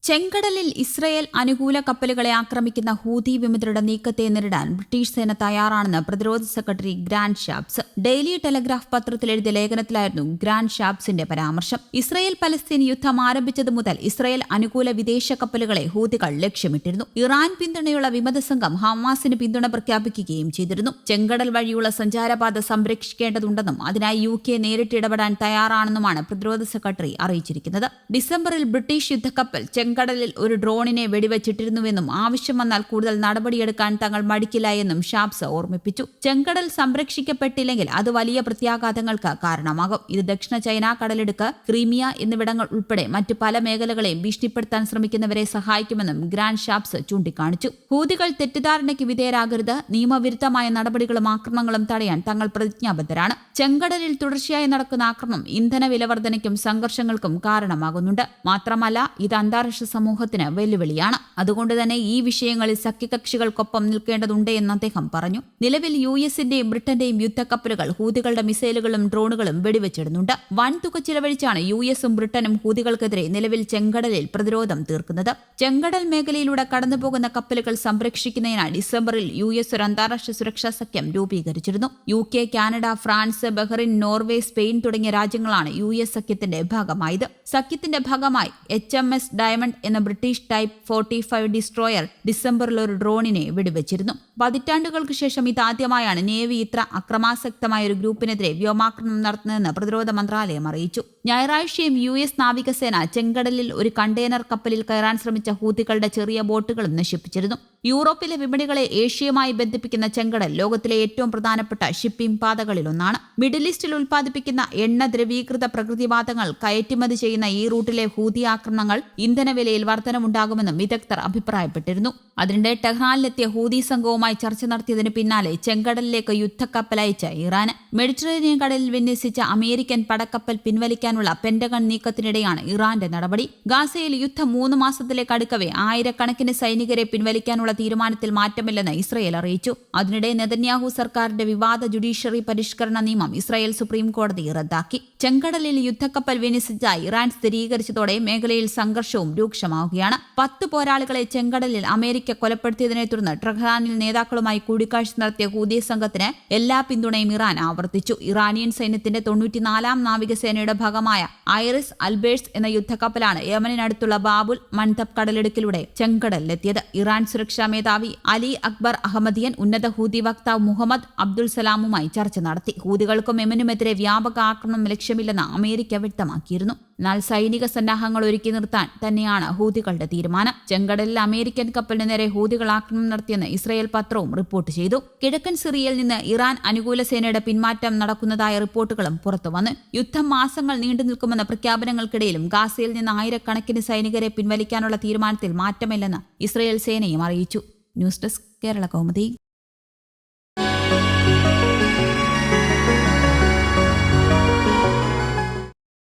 ചെങ്കടലിൽ ഇസ്രയേൽ അനുകൂല കപ്പലുകളെ ആക്രമിക്കുന്ന ഹൂതി വിമതരുടെ നീക്കത്തെ നേരിടാൻ ബ്രിട്ടീഷ് സേന തയ്യാറാണെന്ന് പ്രതിരോധ secretary grand Shapps daily telegraph പത്രത്തിൽ എഴുതിയ ലേഖനത്തിലായിരുന്നു ഗ്രാൻഡ് ഷാപ്സിന്റെ പരാമർശം. ഇസ്രയേൽ പലസ്തീൻ യുദ്ധം ആരംഭിച്ചതു മുതൽ ഇസ്രയേൽ അനുകൂല വിദേശ കപ്പലുകളെ ഹൂതികൾ ലക്ഷ്യമിട്ടിരുന്നു. ഇറാൻ പിന്തുണയുള്ള വിമത സംഘം ഹമാസിന് പിന്തുണ പ്രഖ്യാപിക്കുകയും ചെയ്തിരുന്നു. ചെങ്കടൽ വഴിയുള്ള സഞ്ചാരപാത സംരക്ഷിക്കേണ്ടതുണ്ടെന്നും അതിനായി UK നേരിട്ട് ഇടപെടാൻ തയ്യാറാണെന്നുമാണ് പ്രതിരോധ സെക്രട്ടറി അറിയിച്ചിരിക്കുന്നത്. ഡിസംബറിൽ ബ്രിട്ടീഷ് യുദ്ധക്കപ്പൽ ചെങ്കടലിൽ ഒരു ഡ്രോണിനെ വെടിവെച്ചിട്ടിരുന്നുവെന്നും ആവശ്യം വന്നാൽ കൂടുതൽ നടപടിയെടുക്കാൻ തങ്ങൾ മടിക്കില്ല എന്നും ഷാപ്സ് ഓർമ്മിപ്പിച്ചു. ചെങ്കടൽ സംരക്ഷിക്കപ്പെട്ടില്ലെങ്കിൽ അത് വലിയ പ്രത്യാഘാതങ്ങൾക്ക് കാരണമാകും. ഇത് ദക്ഷിണ ചൈന കടലിടുക്ക്, ക്രീമിയ എന്നിവിടങ്ങൾ ഉൾപ്പെടെ മറ്റു പല മേഖലകളെയും ഭീഷണിപ്പെടുത്താൻ ശ്രമിക്കുന്നവരെ സഹായിക്കുമെന്നും ഗ്രാൻഡ് ഷാപ്സ് ചൂണ്ടിക്കാണിച്ചു. ഹൂതികൾ തെറ്റിദ്ധാരണയ്ക്ക് വിധേയരാകരുത്. നിയമവിരുദ്ധമായ നടപടികളും ആക്രമണങ്ങളും തടയാൻ തങ്ങൾ പ്രതിജ്ഞാബദ്ധരാണ്. ചെങ്കടലിൽ തുടർച്ചയായി നടക്കുന്ന ആക്രമണം ഇന്ധന വിലവർധനയ്ക്കും സംഘർഷങ്ങൾക്കും കാരണമാകുന്നുണ്ട്. മാത്രമല്ല ഇത് അന്താരാഷ്ട്ര സമൂഹത്തിന് വെല്ലുവിളിയാണ്. അതുകൊണ്ട് തന്നെ ഈ വിഷയങ്ങളിൽ സഖ്യകക്ഷികൾക്കൊപ്പം നിൽക്കേണ്ടതുണ്ട് എന്ന് അദ്ദേഹം പറഞ്ഞു. നിലവിൽ US-ന്റെയും ബ്രിട്ടന്റെയും യുദ്ധക്കപ്പലുകൾ ഹൂതികളുടെ മിസൈലുകളും ഡ്രോണുകളും വെടിവെച്ചിടുന്നുണ്ട്. വൻതുക ചിലവഴിച്ചാണ് US-ഉം ബ്രിട്ടനും ഹൂതികൾക്കെതിരെ നിലവിൽ ചെങ്കടലിൽ പ്രതിരോധം തീർക്കുന്നത്. ചെങ്കടൽ മേഖലയിലൂടെ കടന്നുപോകുന്ന കപ്പലുകൾ സംരക്ഷിക്കുന്നതിനായി ഡിസംബറിൽ US ഒരു അന്താരാഷ്ട്ര സുരക്ഷാ സഖ്യം രൂപീകരിച്ചിരുന്നു. UK, Canada, France, Bahrain, Norway, Spain തുടങ്ങിയ രാജ്യങ്ങളാണ് US സഖ്യത്തിന്റെ ഭാഗമായത്. സഖ്യത്തിന്റെ ഭാഗമായി HMS ഡയമണ്ട് എന്ന ബ്രിട്ടീഷ് ടൈപ്പ് 45 ഡിസ്ട്രോയർ ഡിസംബറിൽ ഒരു ഡ്രോണിനെ വെടിവെച്ചിരുന്നു. പതിറ്റാണ്ടുകൾക്ക് ശേഷം ഇതാദ്യമായാണ് നേവി ഇത്ര അക്രമാസക്തമായ ഒരു ഗ്രൂപ്പിനെതിരെ വ്യോമാക്രമണം നടത്തുന്നതെന്ന് പ്രതിരോധ മന്ത്രാലയം അറിയിച്ചു. ഞായറാഴ്ചയും US നാവികസേന ചെങ്കടലിൽ ഒരു കണ്ടെയ്നർ കപ്പലിൽ കയറാൻ ശ്രമിച്ച ഹൂതികളുടെ ചെറിയ ബോട്ടുകളും നശിപ്പിച്ചിരുന്നു. യൂറോപ്പിലെ വിപണികളെ ഏഷ്യയുമായി ബന്ധിപ്പിക്കുന്ന ചെങ്കടൽ ലോകത്തിലെ ഏറ്റവും പ്രധാനപ്പെട്ട ഷിപ്പിംഗ് പാതകളിലൊന്നാണ്. മിഡിൽ ഈസ്റ്റിൽ ഉൽപ്പാദിപ്പിക്കുന്ന എണ്ണ, ദ്രവീകൃത പ്രകൃതിവാതകങ്ങൾ കയറ്റുമതി ചെയ്യുന്ന ഈ റൂട്ടിലെ ഹൂതി ആക്രമണങ്ങൾ ഇന്ധനവിലയിൽ വർധനമുണ്ടാകുമെന്നും വിദഗ്ധർ അഭിപ്രായപ്പെട്ടിരുന്നു. അതിനിടെ ടെഹ്റാനിലെത്തിയ ഹൂതി സംഘവുമായി ചർച്ച നടത്തിയതിന് പിന്നാലെ ചെങ്കടലിലേക്ക് യുദ്ധക്കപ്പലയച്ച ഇറാൻ മെഡിറ്ററേനിയൻ കടലിൽ വിന്യസിച്ച അമേരിക്കൻ പടക്കപ്പൽ പിൻവലിക്കാനുള്ള പെന്റഗൺ നീക്കത്തിനിടെയാണ് ഇറാന്റെ നടപടി. ഗാസയിൽ യുദ്ധം 3 മാസത്തിലേക്ക് അടുക്കവേ ആയിരക്കണക്കിന് സൈനികരെ പിൻവലിക്കാനുള്ള തീരുമാനത്തിൽ മാറ്റമില്ലെന്ന് ഇസ്രയേൽ അറിയിച്ചു. അതിനിടെ നെതന്യാഹു സർക്കാരിന്റെ വിവാദ ജുഡീഷ്യറി പരിഷ്കരണ നിയമം ഇസ്രയേൽ സുപ്രീം കോടതി റദ്ദാക്കി. ചെങ്കടലിൽ യുദ്ധക്കപ്പൽ വിന്യസിച്ചതായി ഇറാൻ സ്ഥിരീകരിച്ചതോടെ മേഖലയിൽ സംഘർഷവും രൂക്ഷമാവുകയാണ്. 10 പോരാളികളെ ചെങ്കടലിൽ അമേരിക്ക കൊലപ്പെടുത്തിയതിനെ തുടർന്ന് ടെഹ്റാനിൽ നേതാക്കളുമായി കൂടിക്കാഴ്ച നടത്തിയ ഹൂതി സംഘത്തിന് എല്ലാ പിന്തുണയും ഇറാൻ ആവർത്തിച്ചു. ഇറാനിയൻ സൈന്യത്തിന്റെ 94ാം നാവികസേനയുടെ ഭാഗമായ ഐറിസ് അൽബേഴ്സ് എന്ന യുദ്ധക്കപ്പലാണ് യമനിനടുത്തുള്ള ബാബുൽ മൻതബ് കടലിടുക്കിലൂടെ ചെങ്കടലിലെത്തിയത്. ഇറാൻ സുരക്ഷാ മേധാവി അലി അക്ബർ അഹമ്മദിയൻ ഉന്നത ഹൂതി വക്താവ് മുഹമ്മദ് അബ്ദുൽ സലാമുമായി ചർച്ച നടത്തി. ഹൂതികൾക്കും യമനുമെതിരെ വ്യാപക ആക്രമണം ലക്ഷ്യമില്ലെന്ന് അമേരിക്ക വ്യക്തമാക്കിയിരുന്നു. എന്നാൽ സൈനിക സന്നാഹങ്ങൾ ഒരുക്കി നിർത്താൻ തന്നെയാണ് ഹൂതികളുടെ തീരുമാനം. ചെങ്കടലിൽ അമേരിക്കൻ കപ്പലിന് നേരെ ഹൂതികൾ ആക്രമണം നടത്തിയെന്ന് ഇസ്രയേൽ പത്രവും റിപ്പോർട്ട് ചെയ്തു. കിഴക്കൻ സിറിയയിൽ നിന്ന് ഇറാൻ അനുകൂല സേനയുടെ പിന്മാറ്റം നടക്കുന്നതായ റിപ്പോർട്ടുകളും പുറത്തുവന്നു. യുദ്ധം മാസങ്ങൾ നീണ്ടു നിൽക്കുമെന്ന പ്രഖ്യാപനങ്ങൾക്കിടയിലും ഗാസയിൽ നിന്ന് ആയിരക്കണക്കിന് സൈനികരെ പിൻവലിക്കാനുള്ള തീരുമാനത്തിൽ മാറ്റമില്ലെന്ന് ഇസ്രയേൽ സേനയും അറിയിച്ചു. News desk, Kerala Kaumudi.